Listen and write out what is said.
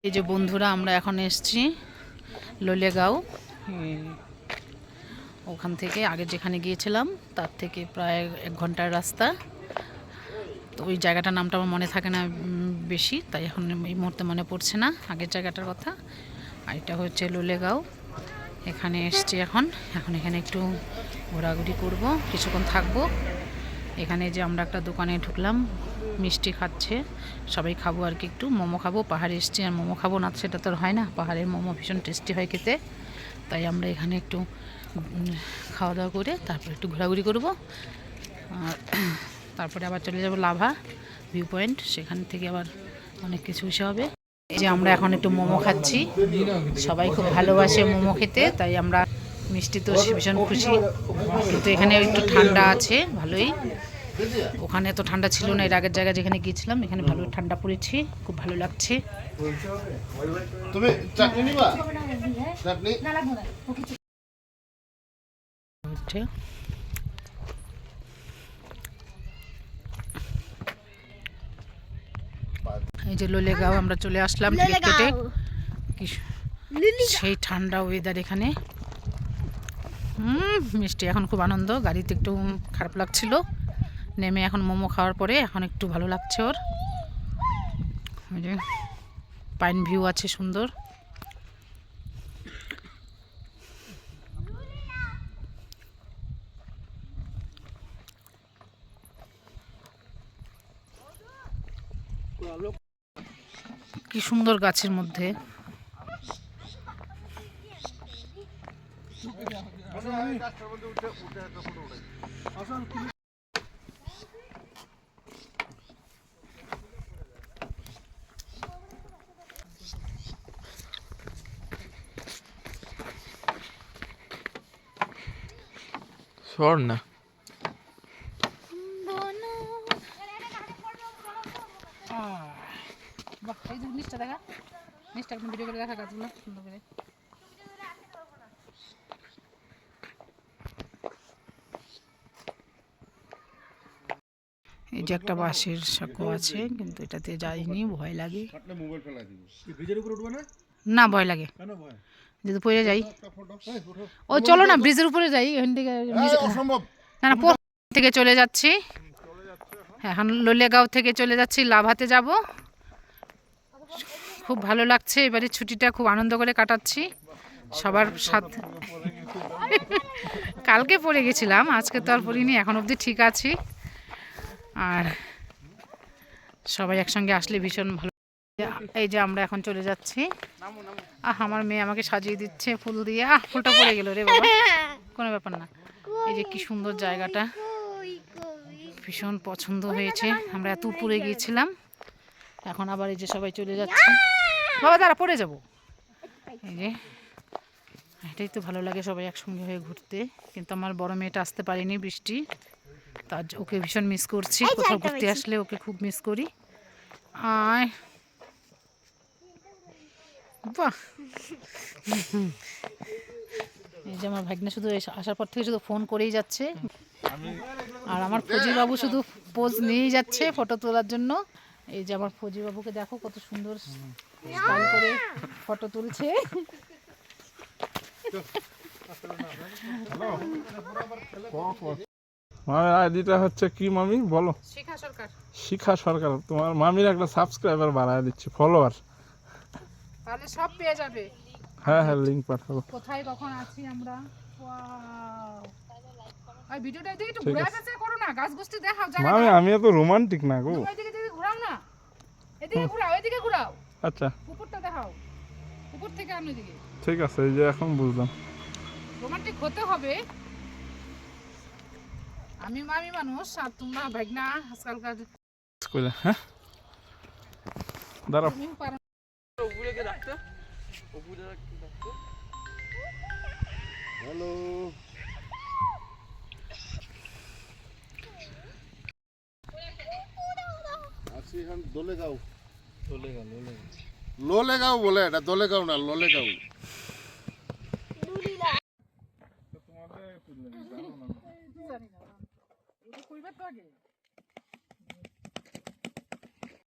এই যে বন্ধুরা আমরা এখন এসেছি লোলেগাঁও। ওখান থেকে আগে যেখানে গিয়েছিলাম তার থেকে প্রায় 1 ঘন্টার রাস্তা। তো ওই জায়গাটার নামটা আমার মনে থাকে না বেশি, তাই এখন এই মুহূর্তে মনে পড়ছে না আগের জায়গাটার কথা। আর এটা হচ্ছে লোলেগাঁও। এখানে এসছি এখন এখানে একটু ঘোরাঘুরি করব, কিছুক্ষণ থাকবো। এখানে যে আমরা একটা দোকানে ঢুকলাম, মিষ্টি খাচ্ছে সবাই, খাবো আর কি, একটু মোমো খাবো। পাহাড়ে এসছি আর মোমো খাবো না সেটা তো হয় না, পাহাড়ের মোমো ভীষণ টেস্টি হয় খেতে। তাই আমরা এখানে একটু খাওয়া দাওয়া করে তারপর একটু ঘোরাঘুরি করবো। আর তারপরে আবার চলে যাব লাভা ভিউ পয়েন্ট, সেখান থেকে আবার অনেক কিছু এসে হবে। এই যে আমরা এখন একটু মোমো খাচ্ছি, সবাই খুব ভালোবাসে মোমো খেতে, তাই আমরা মিষ্টি তো ভীষণ খুশি। কিন্তু এখানে একটু ঠান্ডা আছে ভালোই, ওখানে তো ঠান্ডা ছিল না। এর আগের জায়গায় যেখানে গিয়েছিলাম এখানে ভালো ঠান্ডা পড়েছি, খুব ভালো লাগছে। এই যে লোলেগাঁও আমরা চলে আসলাম টিকিট কেটে। সেই ঠান্ডা ওয়েদার এখানে, মিষ্টি এখন খুব আনন্দ। গাড়িতে একটু খারাপ লাগছিল, নেমে এখন মোমো খাওয়ার পরে এখন একটু ভালো লাগছে ওর। ওই যে পাইন ভিউ আছে সুন্দর। কি সুন্দর গাছের মধ্যে। স্বর্ণা এই যে নিচটা দেখা, নিচটা একদম ভিডিও করে দেখা গাছগুলো সুন্দর করে। এই যে একটা বাঁশের সাঁকো আছে, কিন্তু এটাতে যাইনি, ভয় লাগে। না ভয় লাগে, যদি পড়ে যাই। ও চলো না ব্রিজের উপরে যাই, এখান থেকে না না থেকে চলে যাচ্ছি। এখন লোলেগাঁও থেকে চলে যাচ্ছি লাভাতে যাব। খুব ভালো লাগছে, এবারে ছুটিটা খুব আনন্দ করে কাটাচ্ছি সবার সাথে। কালকে পড়ে গেছিলাম, আজকে তো আর পড়িনি, এখন অবধি ঠিক আছি। আর সবাই একসঙ্গে আসলে ভীষণ ভালো। এই যে আমরা এখন চলে যাচ্ছি। আমার মেয়ে আমাকে সাজিয়ে দিচ্ছে ফুল দিয়ে। ফুলটা পড়ে গেল রে বাবা, কোনো ব্যাপার না। এই যে কি সুন্দর জায়গাটা, ভীষণ পছন্দ হয়েছে। আমরা এত উপরে গিয়েছিলাম, এখন আবার এই যে সবাই চলে যাচ্ছে। বাবা দাঁড়া, পড়ে যাব। এই যে এটাই তো ভালো লাগে সবাই একসঙ্গে হয়ে ঘুরতে। কিন্তু আমার বড় মেয়েটা আসতে পারেনি, বৃষ্টি, তার ওকে ভীষণ মিস করছি। কোথাও ঘুরতে আসলে ওকে খুব মিস করি। আয় বাহ, এই যে আমার ভাগ্নে শুধু আসার পর থেকে শুধু ফোন করেই যাচ্ছে, আর আমার ফজি বাবু শুধু পোজ নিয়েই যাচ্ছে ফটো তোলার জন্য। এই যে আমার ফজি বাবুকে দেখো কত সুন্দর স্টাইল করে ফটো তুলছে। মামির আইডিটা হচ্ছে কি মামি বলো? শিখা সরকার। শিখা সরকার। তোমার মামির একটা সাবস্ক্রাইবার বাড়ায় দিচ্ছি, ফলোয়ার। তাহলে সব পেয়ে যাবে। হ্যাঁ হ্যাঁ, লিংক পাঠাবো। কোথায় কখন আছি আমরা। ওই ভিডিওটা এদিকে একটু ঘুরে আসতে করো না, গাছ গোষ্ঠী দেখাও জায়গাটা। মামি আমি এত রোমান্টিক না গো। এদিকে ঘোরাও না, এদিকে ঘোরাও, এদিকে ঘোরাও। আচ্ছা উপরটা দেখাও, উপর থেকে আনো এদিকে। ঠিক আছে, এই যে এখন বুঝলাম রোমান্টিক হতে হবে। আমি মামি মানুষ আর তোমরা ভাগনা আজকালকার। হ্যাঁ দাঁড়াও। হ্যালো, আছি এখন দোলেগাঁও। লোলেগাঁও বলে, এটা দোলেগাঁও না, লোলেগাঁও। জানি না, এটা কইবার তো আগে।